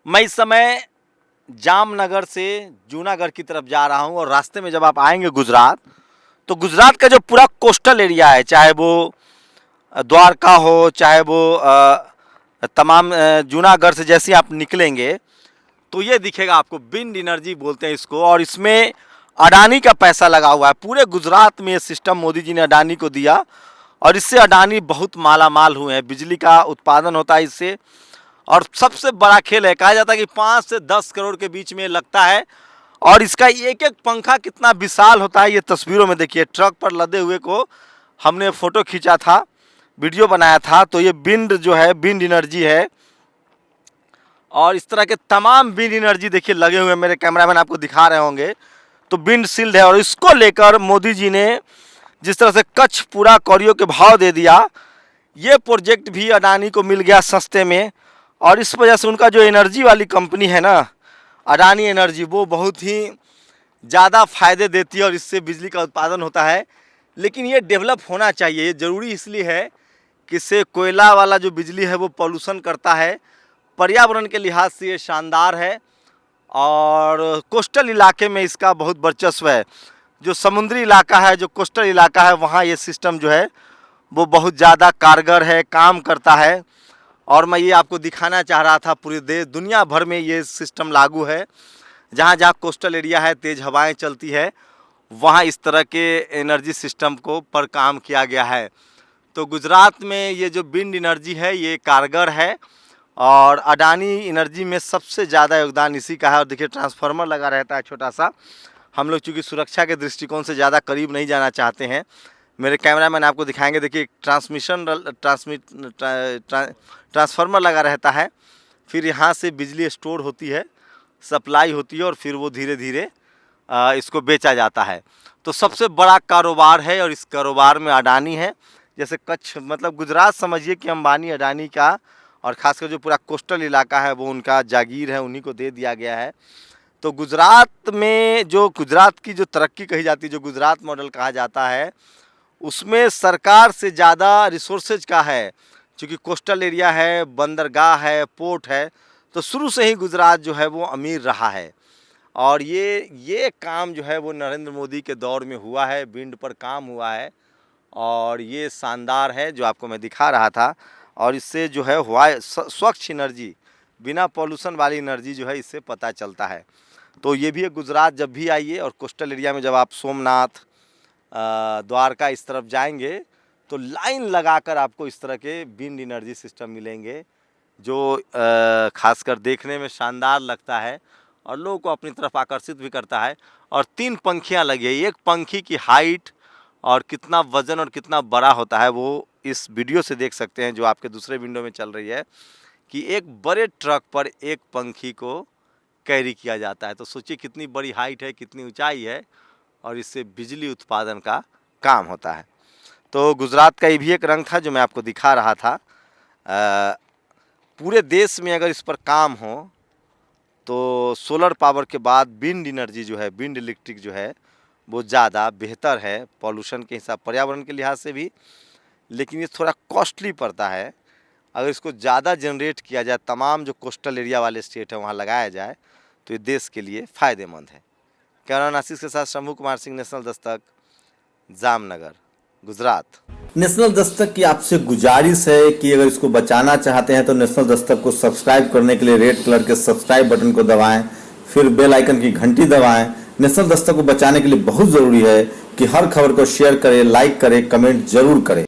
मैं इस समय जामनगर से जूनागढ़ की तरफ जा रहा हूँ और रास्ते में जब आप आएंगे गुजरात, तो गुजरात का जो पूरा कोस्टल एरिया है, चाहे वो द्वारका हो, चाहे वो तमाम जूनागढ़ से जैसे आप निकलेंगे तो ये दिखेगा आपको। विंड एनर्जी बोलते हैं इसको, और इसमें अडानी का पैसा लगा हुआ है। पूरे गुजरात में ये सिस्टम मोदी जी ने अडानी को दिया और इससे अडानी बहुत माला माल हुए हैं। बिजली का उत्पादन होता है इससे, और सबसे बड़ा खेल है, कहा जाता है कि 5 से 10 करोड़ के बीच में लगता है। और इसका एक एक पंखा कितना विशाल होता है, ये तस्वीरों में देखिए। ट्रक पर लदे हुए को हमने फ़ोटो खींचा था, वीडियो बनाया था। तो ये विंड जो है, विंड एनर्जी है, और इस तरह के तमाम विंड एनर्जी देखिए लगे हुए हैं। मेरे कैमरामैन आपको दिखा रहे होंगे। तो विंड शील्ड है, और इसको लेकर मोदी जी ने जिस तरह से कच्छ पूरा कौड़ियों के भाव दे दिया, ये प्रोजेक्ट भी अडानी को मिल गया सस्ते में। और इस वजह से उनका जो एनर्जी वाली कंपनी है ना, अडानी एनर्जी, वो बहुत ही ज़्यादा फ़ायदे देती है और इससे बिजली का उत्पादन होता है। लेकिन ये डेवलप होना चाहिए, ये ज़रूरी इसलिए है कि इससे कोयला वाला जो बिजली है वो पॉल्यूशन करता है। पर्यावरण के लिहाज से ये शानदार है, और कोस्टल इलाके में इसका बहुत वर्चस्व है। जो समुद्री इलाका है, जो कोस्टल इलाका है, वहाँ ये सिस्टम जो है वो बहुत ज़्यादा कारगर है, काम करता है। और मैं ये आपको दिखाना चाह रहा था, पूरे देश दुनिया भर में ये सिस्टम लागू है। जहाँ जहाँ कोस्टल एरिया है, तेज़ हवाएं चलती है, वहाँ इस तरह के एनर्जी सिस्टम को पर काम किया गया है। तो गुजरात में ये जो विंड एनर्जी है ये कारगर है, और अडानी एनर्जी में सबसे ज़्यादा योगदान इसी का है। और देखिए ट्रांसफार्मर लगा रहता है छोटा सा। हम लोग चूँकि सुरक्षा के दृष्टिकोण से ज़्यादा करीब नहीं जाना चाहते हैं। मेरे कैमरामैन आपको दिखाएंगे। देखिए ट्रांसफार्मर लगा रहता है, फिर यहाँ से बिजली स्टोर होती है, सप्लाई होती है, और फिर वो धीरे धीरे इसको बेचा जाता है। तो सबसे बड़ा कारोबार है, और इस कारोबार में अडानी है। जैसे कच्छ, मतलब गुजरात समझिए कि अंबानी अडानी का, और ख़ासकर जो पूरा कोस्टल इलाका है वो उनका जागीर है, उन्हीं को दे दिया गया है। तो गुजरात में जो गुजरात की जो तरक्की कही जाती है, जो गुजरात मॉडल कहा जाता है, उसमें सरकार से ज़्यादा रिसोर्सेज का है। क्योंकि कोस्टल एरिया है, बंदरगाह है, पोर्ट है, तो शुरू से ही गुजरात जो है वो अमीर रहा है। और ये काम जो है वो नरेंद्र मोदी के दौर में हुआ है, विंड पर काम हुआ है, और ये शानदार है जो आपको मैं दिखा रहा था। और इससे जो है स्वच्छ एनर्जी, बिना पॉल्यूशन वाली एनर्जी जो है इससे पता चलता है। तो ये भी है गुजरात जब भी आइए, और कोस्टल एरिया में जब आप सोमनाथ, द्वारका इस तरफ जाएंगे तो लाइन लगाकर आपको इस तरह के विंड एनर्जी सिस्टम मिलेंगे, जो खासकर देखने में शानदार लगता है और लोगों को अपनी तरफ आकर्षित भी करता है। और 3 पंखियाँ लगी है। एक पंखी की हाइट और कितना वज़न और कितना बड़ा होता है वो इस वीडियो से देख सकते हैं, जो आपके दूसरे विंडो में चल रही है, कि एक बड़े ट्रक पर एक पंखी को कैरी किया जाता है। तो सोचिए कितनी बड़ी हाइट है, कितनी ऊंचाई है, और इससे बिजली उत्पादन का काम होता है। तो गुजरात का ये भी एक रंग था जो मैं आपको दिखा रहा था। पूरे देश में अगर इस पर काम हो तो सोलर पावर के बाद विंड एनर्जी जो है, विंड इलेक्ट्रिक जो है, वो ज़्यादा बेहतर है पॉल्यूशन के हिसाब, पर्यावरण के लिहाज से भी। लेकिन ये थोड़ा कॉस्टली पड़ता है। अगर इसको ज़्यादा जनरेट किया जाए, तमाम जो कोस्टल एरिया वाले स्टेट है वहाँ लगाया जाए, तो ये देश के लिए फ़ायदेमंद है। कैमरामैन आशीष के साथ शंभू कुमार सिंह, नेशनल दस्तक, जामनगर, गुजरात। नेशनल दस्तक की आपसे गुजारिश है कि अगर इसको बचाना चाहते हैं तो नेशनल दस्तक को सब्सक्राइब करने के लिए रेड कलर के सब्सक्राइब बटन को दबाएं, फिर बेल आइकन की घंटी दबाएं। नेशनल दस्तक को बचाने के लिए बहुत ज़रूरी है कि हर खबर को शेयर करें, लाइक करें, कमेंट जरूर करें।